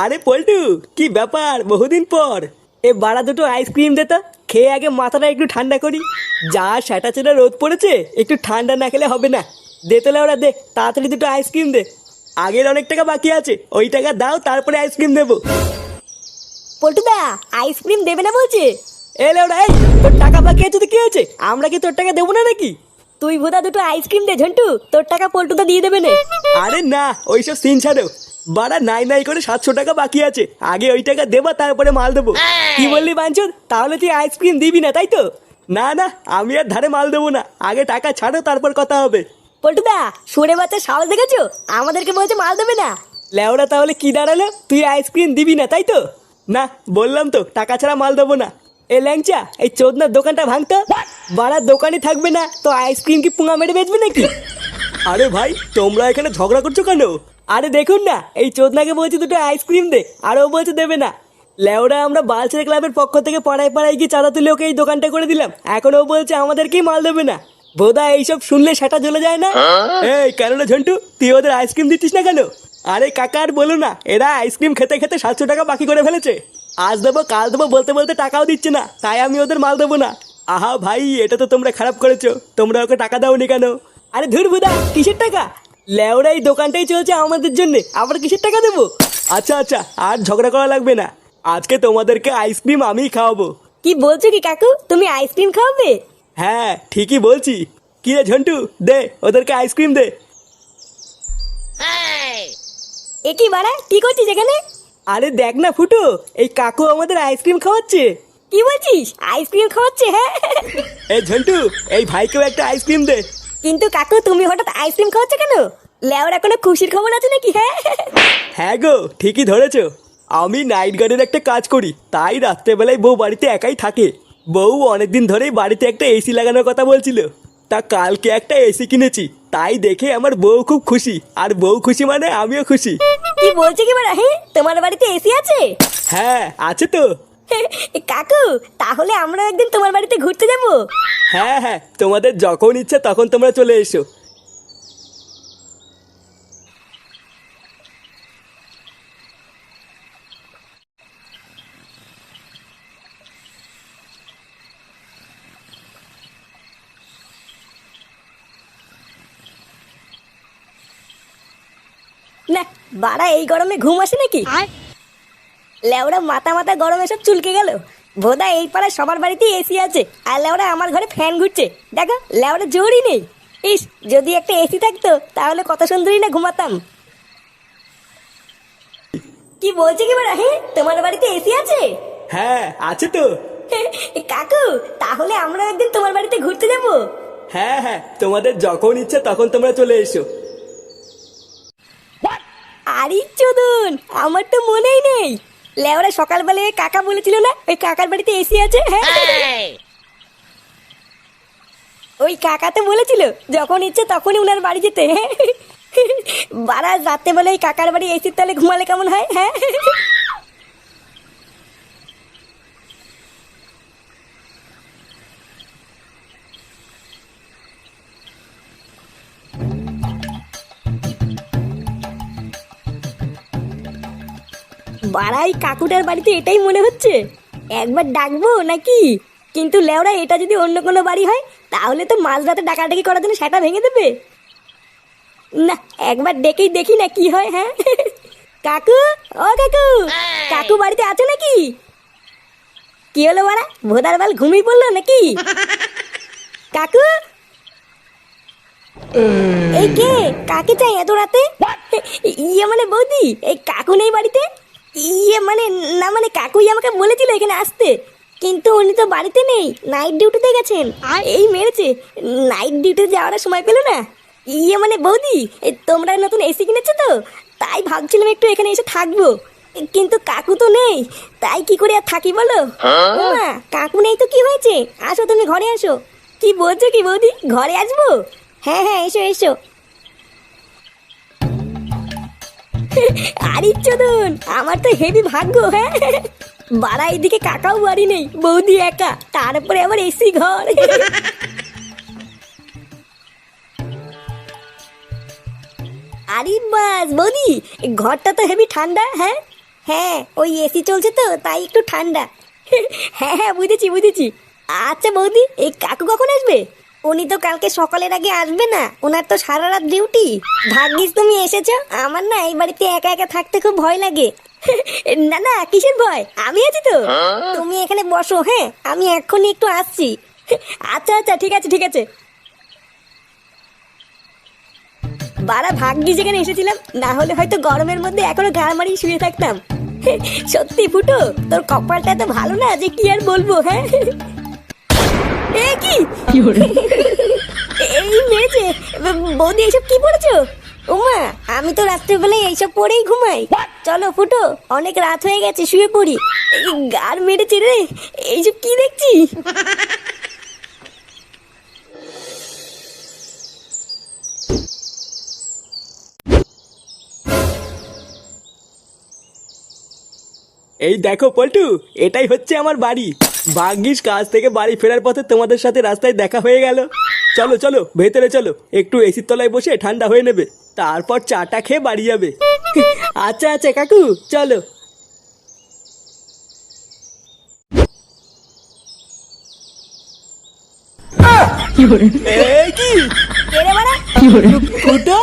আরে পল্টু, কি ব্যাপার, বহুদিন পর। এ বাড়া দুটো আইসক্রিম দে তো, খেয়ে আগে মাথাটা একটু ঠান্ডা করি। যা সেটা চেটা রোদ পড়েছে, একটু ঠান্ডা না খেলে হবে না। দে তোলে ওরা, দে তাড়াতাড়ি দুটো আইসক্রিম দে। আগের অনেক টাকা বাকি আছে, ওই টাকা দাও, তারপরে আইসক্রিম দেবো। পল্টুদা আইসক্রিম দেবে না বলছে। এলে ওরা, এই তোর টাকা বাকি আছে তো কি হয়েছে, আমরা কি তোর টাকা দেবো না নাকি? তুই ভোদা দুটো আইসক্রিম দে ঝন্টু, তোর টাকা পল্টুদা দিয়ে দেবে না। আরে না, ওইসব সিন ছাড়ো। বাড়া নাই নাই করে 700 টাকা বাকি আছে, আগে ওই টাকা দেবা তারপরে মাল দেবো। কি বললি বাঞ্চন, তাহলে তুই আইসক্রিম দিবি না তাই তো? না না, আমি আর ধারে মাল দেবো না, আগে টাকা ছাড়ো তারপর কথা হবে। পল্টুদা সুরে বাচ্চা সাহস দেখেছো, আমাদেরকে বলছে মাল দেবে না। লেওরা, তাহলে কি দাঁড়ালো, তুই আইসক্রিম দিবি না তাই তো? না, বললাম তো টাকা ছাড়া মাল দেবো না। এ ল্যাংচা, এই চোদনার দোকানটা ভাঙতো। বাড়ার দোকানই থাকবে না তো আইসক্রিম কি পুঙা মেরে বেচবে নাকি? আরে ভাই, তোমরা এখানে ঝগড়া করছো কেন? আরে দেখুন না, এই চোদনাকে বলছি দুটো আইসক্রিম দে, আর ও বলছে দেবে না। লেওরা, আমরা বালছেড়ে ক্লাবের পক্ষ থেকে পাড়ায় পাড়ায় গিয়ে চাঁদা তুলে ওকে এই দোকানটা করে দিলাম, এখন ও বলছে আমাদেরকেই মাল দেবে না। বোধা এইসব শুনলে সেটা জ্বলে যায় না? এই কেন না ঝন্টু, তুই ওদের আইসক্রিম দিচ্ছিস না কেন? আরে কাকা আর বলো না, এরা আইসক্রিম খেতে খেতে 700 টাকা বাকি করে ফেলেছে। আজ দেবো কাল দেবো বলতে বলতে টাকাও দিচ্ছে না, তাই আমি ওদের মাল দেবো না। আহা ভাই, এটা তো তোমরা খারাপ করেছো, তোমরা ওকে টাকা দাওনি কেন? আরে ধুর বুদা, কিসের টাকা? লেওরা, এই দোকানটাই চলছে আমাদের জন্য, আবার কিসের টাকা দেবো? আচ্ছা আচ্ছা, আর ঝগড়া করা লাগবে না, আজকে তোমাদেরকে আইসক্রিম আমিই খাওয়াবো। কি বলছো কি কাকু, তুমি আইসক্রিম খাওয়াবে? হ্যাঁ ঠিকই বলছি। কি রে ঝন্টু, দে ওদেরকে আইসক্রিম দে। এ কি বাড়া, কি করছিস এখানে? আরে দেখ না ফুটো, এই কাকু আমাদের আইসক্রিম খাওয়াচ্ছে। কি বলছিস, আইসক্রিম খাওয়াচ্ছে? হ্যাঁ এই ঝন্টু, এই ভাইকেও একটা আইসক্রিম দে। কিন্তু কাকু তুমি হঠাৎ আইসক্রিম খাওয়াচ্ছ কেন? লেওরা কোনো খুশির খবর আছে নাকি? হ্যাঁ হ্যাঁ গো, ঠিকই ধরেছো। আমি নাইট গার্ডের একটা কাজ করি, তাই রাত্রেবেলায় বউ বাড়িতে একাই থাকে। বউ অনেকদিন ধরেই বাড়িতে একটা এসি লাগানোর কথা বলছিল, তা কালকে একটা এসি কিনেছি, তাই দেখে আমার বউ খুব খুশি, আর বউ খুশি মানে আমিও খুশি। কি বলছো কি বাড়া, হ্যাঁ তোমার বাড়িতে এসি আছে? হ্যাঁ আছে তো। কাকু তাহলে আমরা একদিন তোমার বাড়িতে ঘুরতে যাব। হ্যাঁ হ্যাঁ, তোমাদের যখন ইচ্ছে তখন তোমরা চলে এসো। না বাড়া, এই গরমে ঘুম আসে নাকি? লেওড়া মাথা মাথা গরম এসব চুলকে গেল। ভোদা এই পাড়ায় সবার বাড়িতেই এসি আছে, আর লেওড়া আমার ঘরে ফ্যান ঘুরছে। দেখো লেওড়া জোরই নেই। ইস, যদি একটা এসি থাকতো তাহলে কত সুন্দরই না ঘুমাতাম। কি বলছে কি বাড়া, হ্যাঁ তোমার বাড়িতে এসি আছে? হ্যাঁ আছে তো। কাকু তাহলে আমরা একদিন তোমার বাড়িতে ঘুরতে যাব। হ্যাঁ হ্যাঁ, তোমাদের যখন ইচ্ছে তখন তোমরা চলে এসো। আরে চোদন, আমার তো মনেই নেই। লেওরা সকালবেলায় কাকা বলেছিল না ওই কাকার বাড়িতে এসি আছে? হ্যাঁ ওই কাকা তো বলেছিল যখন ইচ্ছে তখনই উনার বাড়ি যেতে। হ্যাঁ বারা, রাতে বেলা ওই কাকার বাড়ি এসির তলে ঘুমালে কেমন হয়? হ্যাঁ বাড়াই কাকুটার বাড়িতে এটাই মনে হচ্ছে, একবার ডাকবো নাকি? কিন্তু লেওরা, এটা যদি অন্য কোনো বাড়ি হয় তাহলে তো মাঝরাতে ডাকাডাকি করার জন্য সেটা ভেঙে দেবে। না, একবার ডেকেই দেখি না কি হয়। হ্যাঁ কাকু, ও কাকু, কাকু বাড়িতে আছে নাকি? কি হলো বাড়া, ভোদার বাল ঘুমিয়ে পড়লো নাকি? কাকু, এই কে, কাকে চাই এত রাতে? ইয়ে মানে বৌদি, এই কাকু নেই বাড়িতে? ইয়ে মানে না, মানে কাকুই আমাকে বলেছিল এখানে আসতে, কিন্তু উনি তো বাড়িতে নেই, নাইট ডিউটিতে গেছেন। এই মেরেছে, নাইট ডিউটিতে যাওয়ার সময় পেলো না। ইয়ে মানে বৌদি, তোমরা নতুন এসি কিনেছো তো, তাই ভাবছিলাম একটু এখানে এসে থাকবো, কিন্তু কাকু তো নেই, তাই কি করে আর থাকি বলো? না কাকু নেই তো কি হয়েছে, আসো তুমি ঘরে আসো। কি বলছো কি বৌদি, ঘরে আসবো? হ্যাঁ হ্যাঁ, এসো এসো। আরে চোদন, আমার তো হেভি ভাগ্য। হ্যাঁ বাড়া, এইদিকে কাকাও বাড়ি নেই, বৌদি একা, তারপরে আবার এসি ঘর। আরে বাস বৌদি, ঘরটা তো হেভি ঠান্ডা। হ্যাঁ হ্যাঁ ওই এসি চলছে তো তাই একটু ঠান্ডা। হ্যাঁ হ্যাঁ বুঝেছি বুঝেছি। আচ্ছা বৌদি এই কাকু কখন আসবে? উনি তো কালকে সকালের আগে আসবে না, ওনার তো সারা রাত ডিউটি। ভাগ্যিস তুমি এসেছো, আমার না এই বাড়িতে একা একা থাকতে খুব ভয় লাগে। না না কিসের ভয়, আমি আছি তো। তুমি এখানে বসো, হ্যাঁ আমি এক্ষুনি একটু আসছি। আচ্ছা আচ্ছা ঠিক আছে ঠিক আছে। বাড়া ভাগ্যিস যেখানে এসেছিলাম, না হলে হয়তো গরমের মধ্যে এখনো গাড় মারিয়ে শুয়ে থাকতাম। সত্যি ফুটো, তোর কপালটা তো ভালো না যে কি আর বলবো। হ্যাঁ এ কি এই মেয়েছে বৌদি এইসব কি পড়েছো? ওমা আমি তো রাত্রেবেলায় এইসব পরেই ঘুমাই। চলো ফুটো অনেক রাত হয়ে গেছে, শুয়ে পড়ি। গার মেরেছে রে, এইসব কি দেখছি? এই দেখো পল্টু, এটাই হচ্ছে আমার বাড়ি। ভাগ্যিস কাজ থেকে বাড়ি ফেরার পথে তোমাদের সাথে রাস্তায় দেখা হয়ে গেল। চলো চলো ভেতরে চলো, একটু এসির তলায় বসে ঠান্ডা হয়ে নেবে, তারপর চাটা খেয়ে বাড়ি যাবে। আচ্ছা আচ্ছা কাকু চলো। এ কি কে রে বাড়া? ফুটো